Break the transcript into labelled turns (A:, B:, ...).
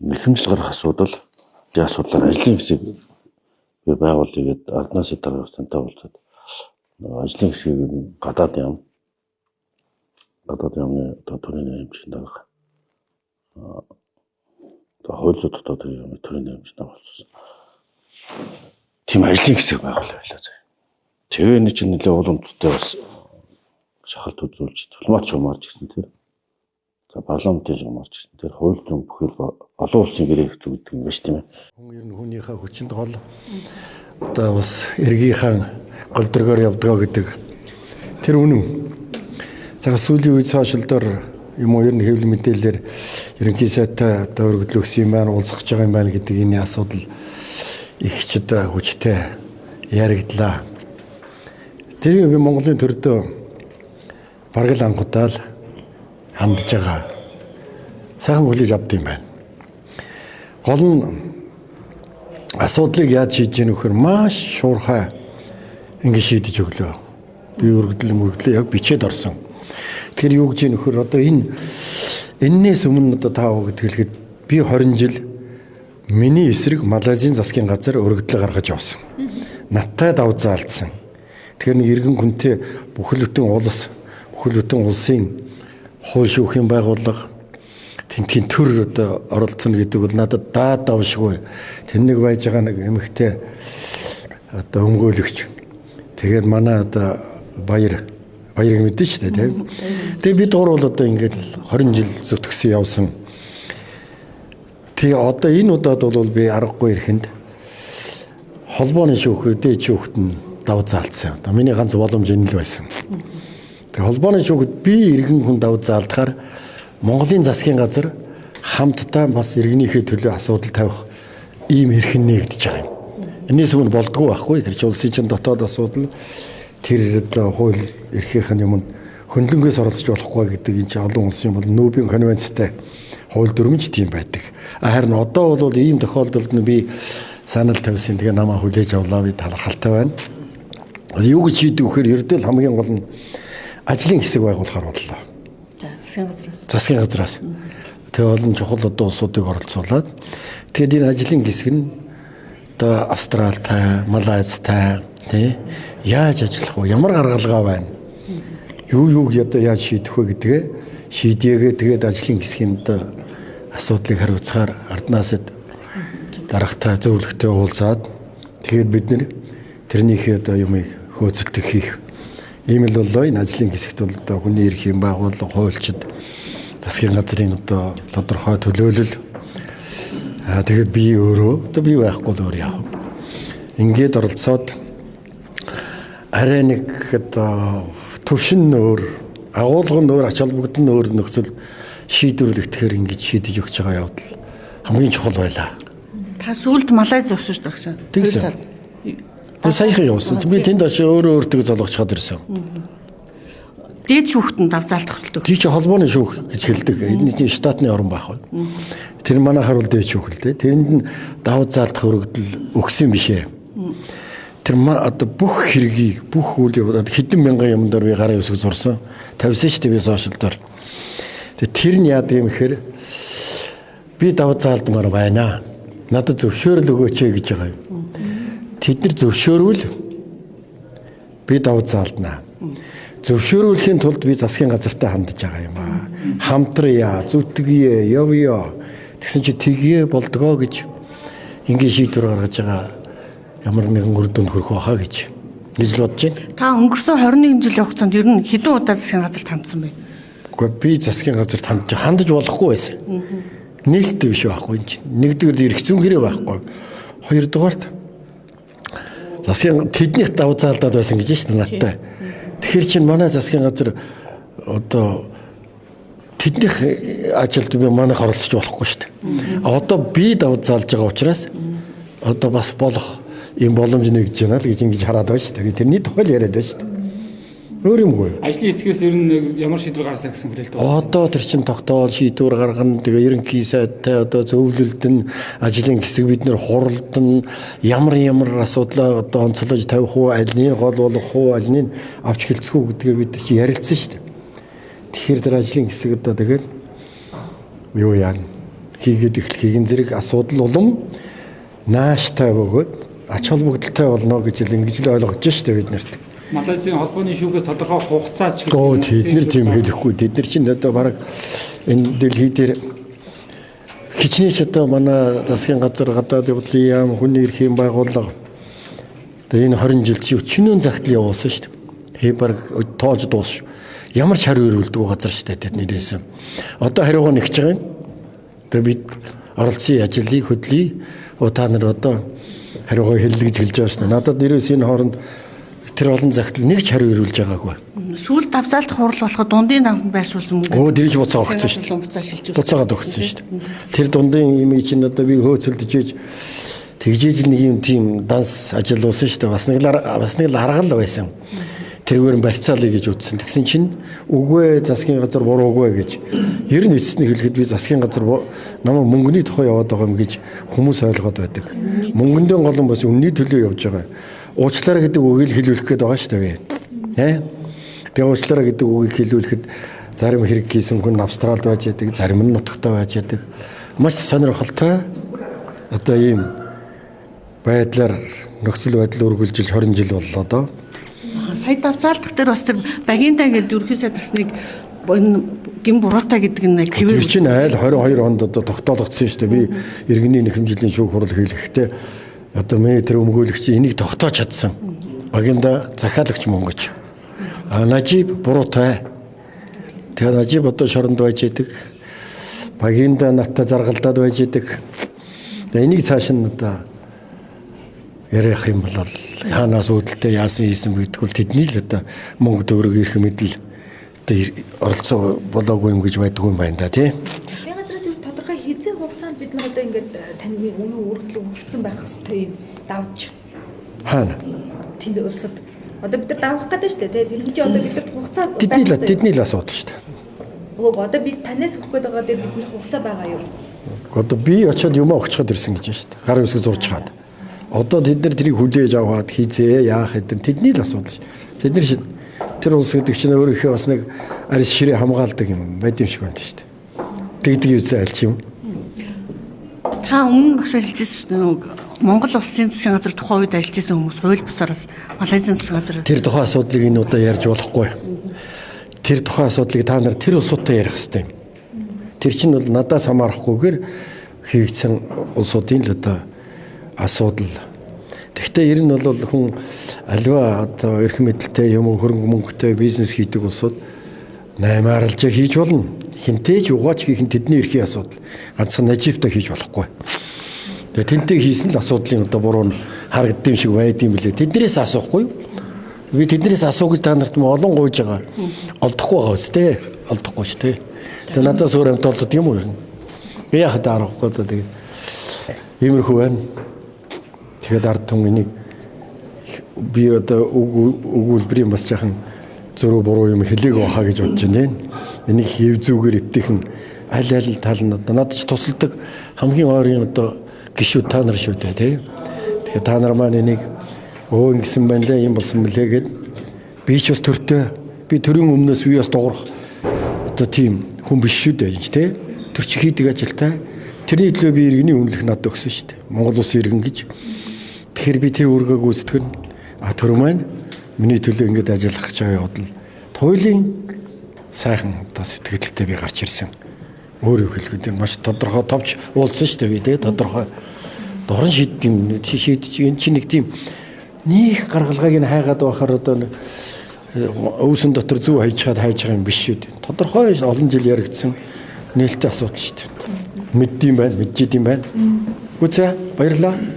A: Нэхэмжил гарах асуудал асуудлаар ажлын хэсэг байгуулъя гэдэг арднаас дараагийн стантай уулзаад ажлын хэсгийг гадаад ямны төрийн хэмжээнд байгаа. Хууль зүйн дотоод төрийн хэмжээнд болсон. Тийм ажлын хэсэг байгуулъя байлаа заа. Тэгээ энэ чинь нэлээд уламжлалтай бас шахалт үзүүлж дипломат шуумарч гэсэн тэр. За парламентын шуумарч гэсэн тэр хууль зүйн бүхэл олон улсын гэрээ хэвчүү гэдэг юм байна шүү дээ.
B: Хүн ер нь хүнийхээ хүчинд гол одоо бас эргийнхаа гол дөргөөр явдгаа гэдэг тэр үнэн. За сүүлийн үед сошиалдор юм уу ер нь хэвлэл мэдээлэлээр ерөнхий сайтай одоо өргөдөл өгсөн юм байна, уулзах байгаа юм байна гэдэг энэ асуудал их чид хүчтэй яригдлаа. Тэр би Монголын төрдөө бараг л анхудаал хандж байгаа. Сайхан хүлээж авд юм байна. Гол нь асуудлыг яаж шийдэж яах вэ? Маш шуурхай ингэ шийдэж өглөө. Би өргөдөл яг бичээд орсон. Тэгэхээр юу гэж нөхөр одоо энээс өмнө одоо таа гэж хэлэхэд би 20 жил миний эсрэг Малайзийн засгийн газар өргөдлөө гаргаж явсан. Надтай давж заалдсан. Тэгэхээр нэг иргэн хүнтэй бүхэл бүтэн улсын хууль шүүхийн байгууллага тентгийн төр одоо оролцоно гэдэг бол надад даад давшгүй. Тэнэг байж байгаа нэг эмэгтэй одоо өмгөөлөгч. Тэгээд манай одоо баярыг мэдэн шүү дээ тийм. Тэгээд бид гур бол одоо ингээд 20 жил зүтгэсэн явсан. Тэгээ одоо энэ удаад бол би аргагүй ирэхэнд холбооны шүүх дээд шүүхт нь давж заалдсан. Одоо миний ганц боломж энэ л байсан. Тэгээ холбооны шүүхт би иргэн хүн давж заалдахаар Монголын засгийн газар хамтдаа бас иргэнийхээ төлөө асуудал тавих ийм эрх нэгдэж байгаа юм. Энэс өмнө болдгоо байхгүй. Тэр чинь улсын чинь дотоод асуудал тэр хууль эрхийнх нь юмд хөндлөнгөөс оролцож болохгүй гэдэг энэ чинь олон улсын бол Нүүбийн конвенцтэй хууль дүрмж тийм байдаг. Харин одоо бол ийм тохиолдолд нь би санал тавьсан. Тэгээ намаа хүлээж авлаа, би талархалтай байна. Юу гэж шийдэх вэхээр ердөө л хамгийн гол нь ажлын хэсэг байгуулахар боллоо. Засгийн газраас. Тэгээ олон чухал одоо улсуудыг оролцуулаад тэгээд энэ ажлын хэсэг нь одоо Австралитай, Малайзтай тий яаж ажиллах вэ? Ямар гаргалгаа байна? Юу одоо яаж шийдэх вэ гэдгээ шийдээгээ тэгээд ажлын хэсгийн одоо асуудлыг хариуцахаар арднаас дарагтай зөвлөгтэй уулзаад тэгээд бид нэр тэрнийхээ одоо юмыг хөөцөлтөг хийх. Ийм л болоо энэ ажлын хэсэгт бол одоо хүний эрхийн байгууллага, хуульчид, засгийн газрын одоо тодорхой төлөөлөл. Тэгээд би өөрөө одоо би байхгүй л өөр яав. Ингээд оролцоод арай нэг одоо төвшин нөр, агуулга нөр, ач холбогдол нөр нөхцөл шийдвэрлэхээр ингэж шийдэж өгч байгаа явдал хамгийн чухал байлаа.
C: Та сүүлд Малайз явсан шүү дээ.
B: Тэгсэн. Саяхан явсан. Би тэнд очиж өөртөө золгочход ирсэн.
C: Дээд шүүхт нь давзаалдах хөдөлгөөн.
B: Тий чи холбооны шүүх гэж хэлдэг. Энэ чинь штатны орн байх байна. Тэр манайхаар бол дээд шүүх л дээ. Тэрэнд нь давзаалдах өргөдөл өгсөн биш ээ. Тэр одоо бүх хэргийг, бүх үйл явдал хэдэн мянган юмдаар би гарын үсэг зурсан. Тавьсан шүү дээ би сошиалдаар. Тэр нь яа гэм хэр би давзаалдмаар байна. Надад зөвшөөрөл өгөөч гэж байгаа юм. Тэд нар зөвшөөрвөл би давзаалднаа. Зөвшөөрүүлэхийн тулд би засгийн газартай хандж байгаа юм аа. Хамтрая, зүтгэе, явъя. Тэгсэн чи тгийе болдгоо гэж ингээ шийдвэр гаргаж байгаа. Ямар нэгэн үр дүнд хүрэх байхаа гэж л бодож байна.
C: Та өнгөрсөн 21 жилийн хугацаанд ер нь хэдэн удаа засгийн газарт хандсан бэ?
B: Гэхдээ би засгийн газарт хандж болохгүй байсан. Нээлттэй биш байхгүй энэ чинь. Нэгдүгээр эрх зүйн гэрээ байхгүй. Хоёрдугаарт засгийн тэднийх давзаалдаад байсан гэж шүү дээ надтай. Тэгэхээр чинь манай засгийн газар одоо тэднийх ажилд би манайх оролцож болохгүй шүү дээ. Одоо би давзаалж байгаа учраас одоо бас болох юм боломж нэгж байна л гэж ингэж хараад байна шүү дээ. Тэрний тухай л яриад байна шүү дээ. Өөр юмгүй.
D: Ажлын хэсгээс ер нь ямар шийдвэр гаргасан гэсэн хүрээлт байна.
B: Одоо тэр чин тогтоол шийдвэр гаргана. Тэгээ ерөнхий сайдтай одоо зөвлөлдөн ажлын хэсэг бид нэр хуралдан ямар асуудлаа одоо онцлож тавих уу, аль нь гол болох уу, аль нь авч хэлцэх үү гэдгээ бид чи ярилцсан шүү дээ. Тэгэхээр тэр ажлын хэсэг одоо тэгээд юу яана? хийгээд эхлэхийг зэрэг асуудал улам нааштай бөгөөд ач холбогдолтой болно гэж ингэж л ойлгож штэ бид нарт.
D: Малайзийн холбооны шүүхээс тодорхой хугацаа ч
B: Тэд нар тийм хэлэхгүй. Тэд нар чинь одоо бараг энэ дэлхий дээр хичнээн одоо манай засгийн газар гадаад явдлын яам хүний эрхийн байгууллага одоо энэ 20 жил чи өчнөө загтал явуулсан шүү дээ. Бараг тоож дуусш. Ямар ч хариу өрүүлдэг газар шүү дээ тэд нэрээс. Одоо хариугаа нэгж байгаа юм. Тэгээ бид оролцсон ажлыг хөдлөе. Та нар одоо хариугаа хэллэг гэж хэлж байгаа шүү дээ. Надад нэрээс энэ хооронд тэр олон загтал нэг ч хариу өрүүлж байгаагүй.
C: Сүүл давзаалт хурал болоход дундын дансанд байршуулсан мөнгө.
B: Дэрэж буцаа өгсөн шүү дээ. Буцаагаад өгсөн шүү дээ. Тэр дундын юм чинь одоо би хөөцөлдөж тэгжээж нэг юм тийм данс ажил уусан шүү дээ. Бас нэг л аргал байсан. Тэргээр нь барьцаалъя гэж үтсэн. Тэгсэн чинь үгүй засгийн газар буруугүй гэж. Ер нь эцэсний хэлэхэд би засгийн газар намайг мөнгөний тухай яваад байгаа юм гэж хүмүүс ойлгоод байдаг. Мөнгөндөө гол нь бас үнний төлөө явж байгаа. Уучлаарай гэдэг үгийг хэлүүлэх гээд байгаа шүү дээ. Тэгээ уучлаарай гэдэг үгийг хэлүүлэхэд зарим хэрэг хийсэн хүн Австралид байж байдаг, зарим нь нутагтаа байж байдаг. Маш сонирхолтой одоо ийм байдлаар нөхцөл байдал үргэлжилж 20 жил боллоо доо.
C: Сая давзаалдах дээр бас тэр багинда гэдэг ерхийсээ тасныг гин буруутай гэдэг нь хэвээр.
B: Тэр чинь айл 22 онд одоо тогтоологдсон шүү дээ. Би иргэний нэхэмжлийн шүүх хурал хийлгэхдээ одоо тэр өмгөөлөгч энийг тогтоож чадсан. Багинда захиалагч мөнгөч. Нажиб буруутай. Тэгээ Нажиб одоо шоронд байж идэг. Багинда натта заргалдаад байж идэг. Энийг цааш нь одоо ярих юм бол хаанаас үүдэлтэй яасан хийсэн гэдгүүл тэдний л одоо мөнгө төгрөг ирэх мэдл одоо оролцоо болоогүй юм гэж байдгүй юм байна да тий.
E: Засгийн газраас тодорхой хязгаар хугацаанд бид нар одоо ингээд таны үнэ үргэлж өргөцсөн байх хэрэгтэй юм давж.
B: Хаана?
E: Тэнд улсад одоо бид нар давах гэдэг шүү дээ тий. Тэр одоо бид нар хугацаа
B: тэдний л асуудал шүү дээ.
E: Өө одоо би танаас өгөх гээд байгаа дээр бид нар хугацаа байгаа юу?
B: Одоо би очиод юм өгчхөд ирсэн гэж байна шүү дээ. Гар үсэг зурж чаад. Одоо тэд нар тэрийг хүлээж аваад хийзээ яах гэдэг тэдний л асуудал ш. Тэд нар тэр улс гэдэг чинь өөрийнхөө бас нэг арьс ширээ хамгаалдаг юм байд юм шиг байна шүү дээ. Тэгдэг юусэн альч юм.
C: Та өмнө багш хэлжсэн шүү дээ. Монгол улсын засгийн газар тухайн үед ажиллажсэн хүмүүс хууль бусаараас Малайзийн засгийн газар
B: тэр тухайн асуудлыг энэ удаа ярьж болохгүй. Тэр тухайн асуудлыг та нар тэр улсуудтай ярих хэрэгтэй юм. Тэр чинь бол надаас хамаарахгүйгээр хийгдсэн улсуудын л одоо асуудал. Гэхдээ ер нь бол хүн аливаа одоо эрх мэдэлтэй юм хөрөнгө мөнгөтэй бизнес хийдэг улсууд наймаарлж хийж болно. Хинтээж угаач хийх нь тэдний эрхийн асуудал. Ганцхан Нажибтай хийж болохгүй. Тэгээ тэнтэй хийсэн л асуудлын одоо буруу нь харагдсан юм шиг байд юм билээ. Тэднэрээс асуухгүй юу? Би тэднэрээс асуух гэж та нарт олон гуйж байгаа. Олдохгүй байгаа үстэй. Олдохгүй шүү дээ. Тэгээ надаас өөр амт олдод юм уу юм? Би яхад арахгүй одоо тэгээ иймэрхүү байна. Тэгээд ард түмэн энийг би одоо өгүүлбэрийн бас жаахан зөрүү буруу юм хэлээг байхаа гэж бодож байна. Энийг хэв зүгээр эвтэйхэн аль тал нь одоо надад ч тусалдаг хамгийн ойрын одоо гişүүд та нар шүү дээ тий. Тэгэхээр та нар маань энийг ингэсэн байна лээ юм болсон мөлий гэд би ч бас төртөө би төрийн өмнөөс би бас дуурах одоо тийм хүн биш шүү дээ тий. Тэр чи хийдэг ажилтай тэрний төлөө би иргэний үнэлэх надад өгсөн шүү дээ. Монгол улсын иргэн гэж. Тэгэхээр би тэр үүргийг гүйцэтгэн төр маань миний төлөө ингэж ажиллах гэж байгаа явдал туйлын сайхан одоо сэтгэлдээ би гарч ирсэн. Өөр юу хэлэх вэ? Маш тодорхой товч уулзсан шүү дээ би тэгээ тодорхой дорн шийдэм шийдэж энэ чинь нэг тийм нэг гаргалгааг нь хайгаад байхаар одоо өвсөн дотор зүү хайж байгаа юм биш шүү дээ. Тодорхой олон жил яригдсан нээлттэй асуудал шүү дээ. Мэддэм байна, мэджидэм байна. Үгүй ээ баярлалаа.